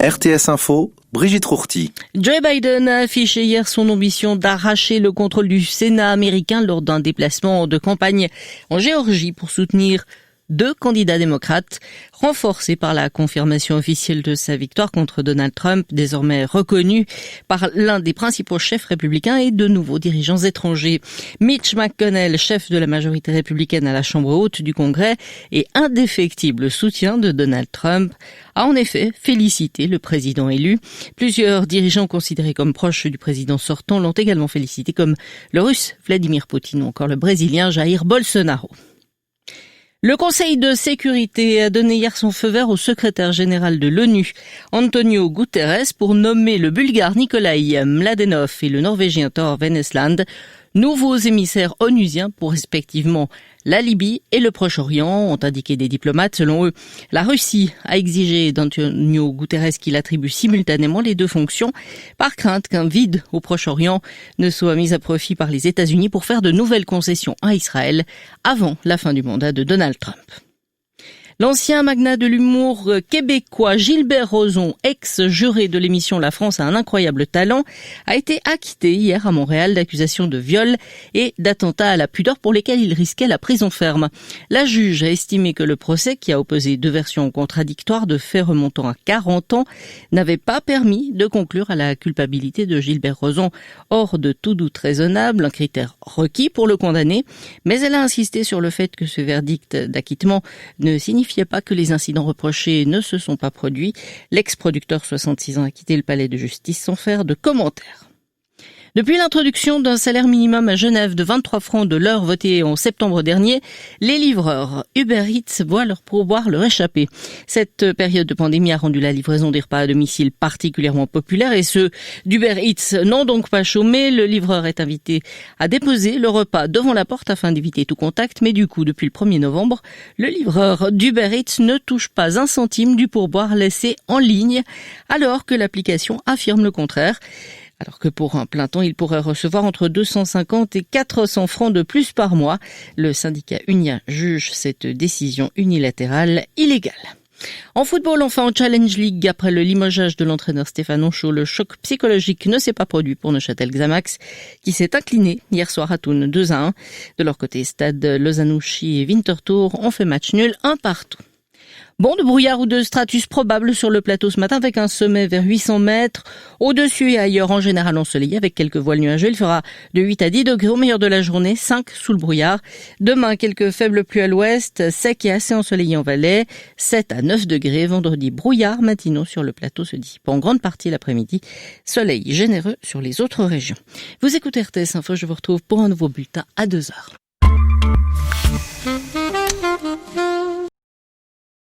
RTS Info, Brigitte Rourty. Joe Biden a affiché hier son ambition d'arracher le contrôle du Sénat américain lors d'un déplacement de campagne en Géorgie pour soutenir 2 candidats démocrates, renforcés par la confirmation officielle de sa victoire contre Donald Trump, désormais reconnu par l'un des principaux chefs républicains et de nouveaux dirigeants étrangers. Mitch McConnell, chef de la majorité républicaine à la Chambre haute du Congrès et indéfectible soutien de Donald Trump, a en effet félicité le président élu. Plusieurs dirigeants considérés comme proches du président sortant l'ont également félicité, comme le russe Vladimir Poutine ou encore le brésilien Jair Bolsonaro. Le Conseil de sécurité a donné hier son feu vert au secrétaire général de l'ONU, Antonio Guterres, pour nommer le Bulgare Nikolai Mladenov et le Norvégien Thor Wennesland nouveaux émissaires onusiens pour respectivement la Libye et le Proche-Orient, ont indiqué des diplomates. Selon eux, la Russie a exigé d'Antonio Guterres qu'il attribue simultanément les 2 fonctions, par crainte qu'un vide au Proche-Orient ne soit mis à profit par les États-Unis pour faire de nouvelles concessions à Israël avant la fin du mandat de Donald Trump. L'ancien magnat de l'humour québécois Gilbert Rozon, ex-juré de l'émission La France a un incroyable talent, a été acquitté hier à Montréal d'accusations de viol et d'attentat à la pudeur pour lesquels il risquait la prison ferme. La juge a estimé que le procès, qui a opposé 2 versions contradictoires de faits remontant à 40 ans, n'avait pas permis de conclure à la culpabilité de Gilbert Rozon hors de tout doute raisonnable, un critère requis pour le condamner, mais elle a insisté sur le fait que ce verdict d'acquittement ne signifiait pas que les incidents reprochés ne se sont pas produits. L'ex-producteur 66 ans a quitté le palais de justice sans faire de commentaires. Depuis l'introduction d'un salaire minimum à Genève de 23 francs de l'heure voté en septembre dernier, les livreurs Uber Eats voient leur pourboire leur échapper. Cette période de pandémie a rendu la livraison des repas à domicile particulièrement populaire et ceux d'Uber Eats n'ont donc pas chômé. Le livreur est invité à déposer le repas devant la porte afin d'éviter tout contact, mais du coup, depuis le 1er novembre, le livreur d'Uber Eats ne touche pas un centime du pourboire laissé en ligne, alors que l'application affirme le contraire. Alors que pour un plein temps, il pourrait recevoir entre 250 et 400 francs de plus par mois. Le syndicat Unia juge cette décision unilatérale illégale. En football, enfin en Challenge League, après le limogeage de l'entraîneur Stéphane Henchoz, le choc psychologique ne s'est pas produit pour Neuchâtel Xamax, qui s'est incliné hier soir à Thun 2-1. De leur côté, Stade Lausanne-Ouchy et Winterthur ont fait match nul 1 partout. Bon, de brouillard ou de stratus probable sur le plateau ce matin avec un sommet vers 800 mètres. Au-dessus et ailleurs, en général ensoleillé avec quelques voiles nuageux. Il fera de 8 à 10 degrés au meilleur de la journée, 5 sous le brouillard. Demain, quelques faibles pluies à l'ouest, sec et assez ensoleillé en Valais, 7 à 9 degrés. Vendredi, brouillard matinaux sur le plateau se dissipant en grande partie l'après-midi. Soleil généreux sur les autres régions. Vous écoutez RTS Info, je vous retrouve pour un nouveau bulletin à 2h.